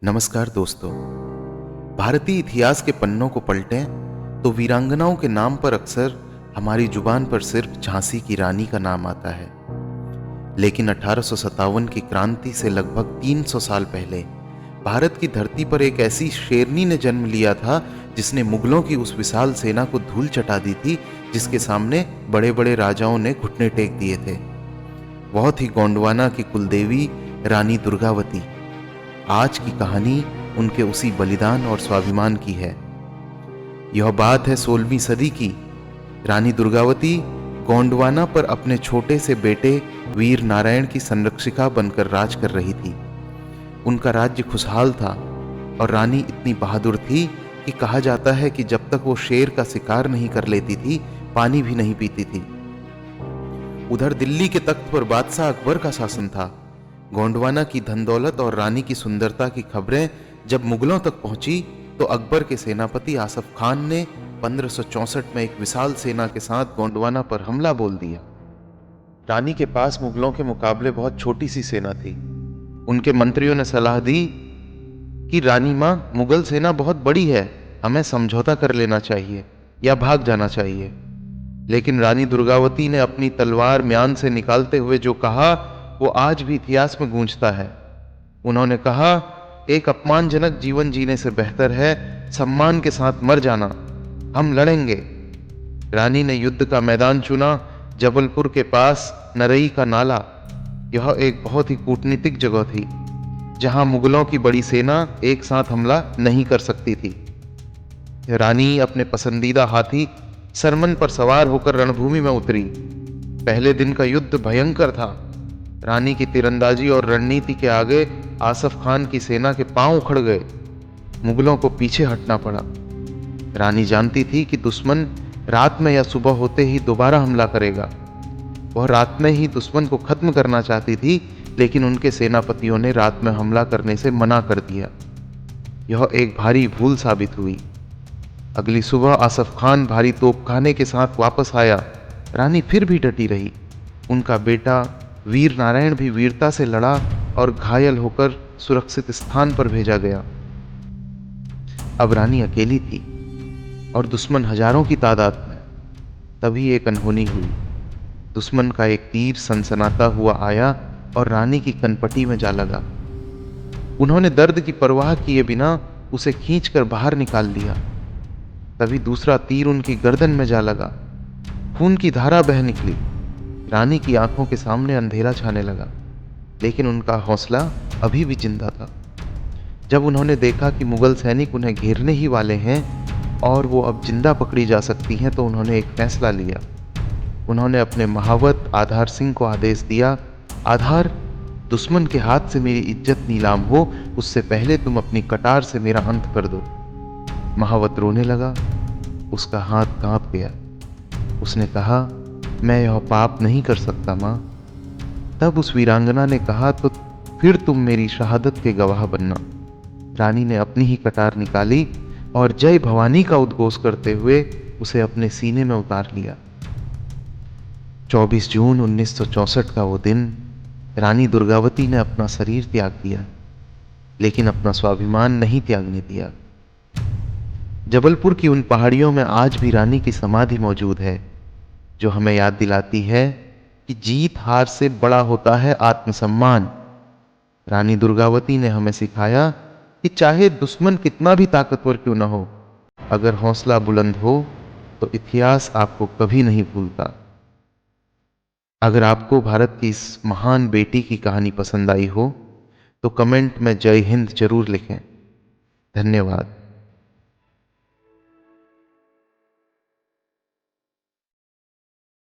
नमस्कार दोस्तों। भारतीय इतिहास के पन्नों को पलटें तो वीरांगनाओं के नाम पर अक्सर हमारी जुबान पर सिर्फ झांसी की रानी का नाम आता है। लेकिन 1857 की क्रांति से लगभग 300 साल पहले भारत की धरती पर एक ऐसी शेरनी ने जन्म लिया था जिसने मुगलों की उस विशाल सेना को धूल चटा दी थी, जिसके सामने बड़े बड़े राजाओं ने घुटने टेक दिए थे। बहुत ही गोंडवाना की कुलदेवी रानी दुर्गावती। आज की कहानी उनके उसी बलिदान और स्वाभिमान की है। यह बात है 16वीं सदी की। रानी दुर्गावती गोंडवाना पर अपने छोटे से बेटे वीर नारायण की संरक्षिका बनकर राज कर रही थी। उनका राज्य खुशहाल था और रानी इतनी बहादुर थी कि कहा जाता है कि जब तक वो शेर का शिकार नहीं कर लेती थी, पानी भी नहीं पीती थी। उधर दिल्ली के तख्त पर बादशाह अकबर का शासन था। गोंडवाना की धन दौलत और रानी की सुंदरता की खबरें जब मुगलों तक पहुंची तो अकबर के सेनापति आसफ खान ने 1564 में एक विशाल सेना के साथ गोंडवाना पर हमला बोल दिया। रानी के पास मुगलों के मुकाबले बहुत छोटी सी सेना थी। उनके मंत्रियों ने सलाह दी कि रानी मां, मुगल सेना बहुत बड़ी है, हमें समझौता कर लेना चाहिए या भाग जाना चाहिए। लेकिन रानी दुर्गावती ने अपनी तलवार म्यान से निकालते हुए जो कहा वो आज भी इतिहास में गूंजता है। उन्होंने कहा, एक अपमानजनक जीवन जीने से बेहतर है सम्मान के साथ मर जाना। हम लड़ेंगे। रानी ने युद्ध का मैदान चुना, जबलपुर के पास नरई का नाला। यह एक बहुत ही कूटनीतिक जगह थी जहां मुगलों की बड़ी सेना एक साथ हमला नहीं कर सकती थी। रानी अपने पसंदीदा हाथी सरमन पर सवार होकर रणभूमि में उतरी। पहले दिन का युद्ध भयंकर था। रानी की तीरंदाजी और रणनीति के आगे आसफ खान की सेना के पांव उखड़ गए। मुगलों को पीछे हटना पड़ा। रानी जानती थी कि दुश्मन रात में या सुबह होते ही दोबारा हमला करेगा। वह रात में ही दुश्मन को खत्म करना चाहती थी, लेकिन उनके सेनापतियों ने रात में हमला करने से मना कर दिया। यह एक भारी भूल साबित हुई। अगली सुबह आसफ खान भारी तोपखाने के साथ वापस आया। रानी फिर भी डटी रही। उनका बेटा वीर नारायण भी वीरता से लड़ा और घायल होकर सुरक्षित स्थान पर भेजा गया। अब रानी अकेली थी और दुश्मन हजारों की तादाद में। तभी एक अनहोनी हुई। दुश्मन का एक तीर सनसनाता हुआ आया और रानी की कनपटी में जा लगा। उन्होंने दर्द की परवाह किए बिना उसे खींचकर बाहर निकाल लिया। तभी दूसरा तीर उनकी गर्दन में जा लगा। खून की धारा बह निकली। रानी की आंखों के सामने अंधेरा छाने लगा, लेकिन उनका हौसला अभी भी जिंदा था। जब उन्होंने देखा कि मुगल सैनिक उन्हें घेरने ही वाले हैं और वो अब जिंदा पकड़ी जा सकती हैं, तो उन्होंने एक फैसला लिया। उन्होंने अपने महावत आधार सिंह को आदेश दिया, आधार, दुश्मन के हाथ से मेरी इज्जत नीलाम हो, उससे पहले तुम अपनी कटार से मेरा अंत कर दो। महावत रोने लगा। उसका हाथ कांप गया। उसने कहा, मैं यह पाप नहीं कर सकता मां। तब उस वीरांगना ने कहा, तो फिर तुम मेरी शहादत के गवाह बनना। रानी ने अपनी ही कटार निकाली और जय भवानी का उद्घोष करते हुए उसे अपने सीने में उतार लिया। 24 जून 1964 का वो दिन, रानी दुर्गावती ने अपना शरीर त्याग दिया, लेकिन अपना स्वाभिमान नहीं त्यागने दिया। जबलपुर की उन पहाड़ियों में आज भी रानी की समाधि मौजूद है, जो हमें याद दिलाती है कि जीत हार से बड़ा होता है आत्मसम्मान। रानी दुर्गावती ने हमें सिखाया कि चाहे दुश्मन कितना भी ताकतवर क्यों न हो, अगर हौसला बुलंद हो तो इतिहास आपको कभी नहीं भूलता। अगर आपको भारत की इस महान बेटी की कहानी पसंद आई हो तो कमेंट में जय हिंद जरूर लिखें। धन्यवाद।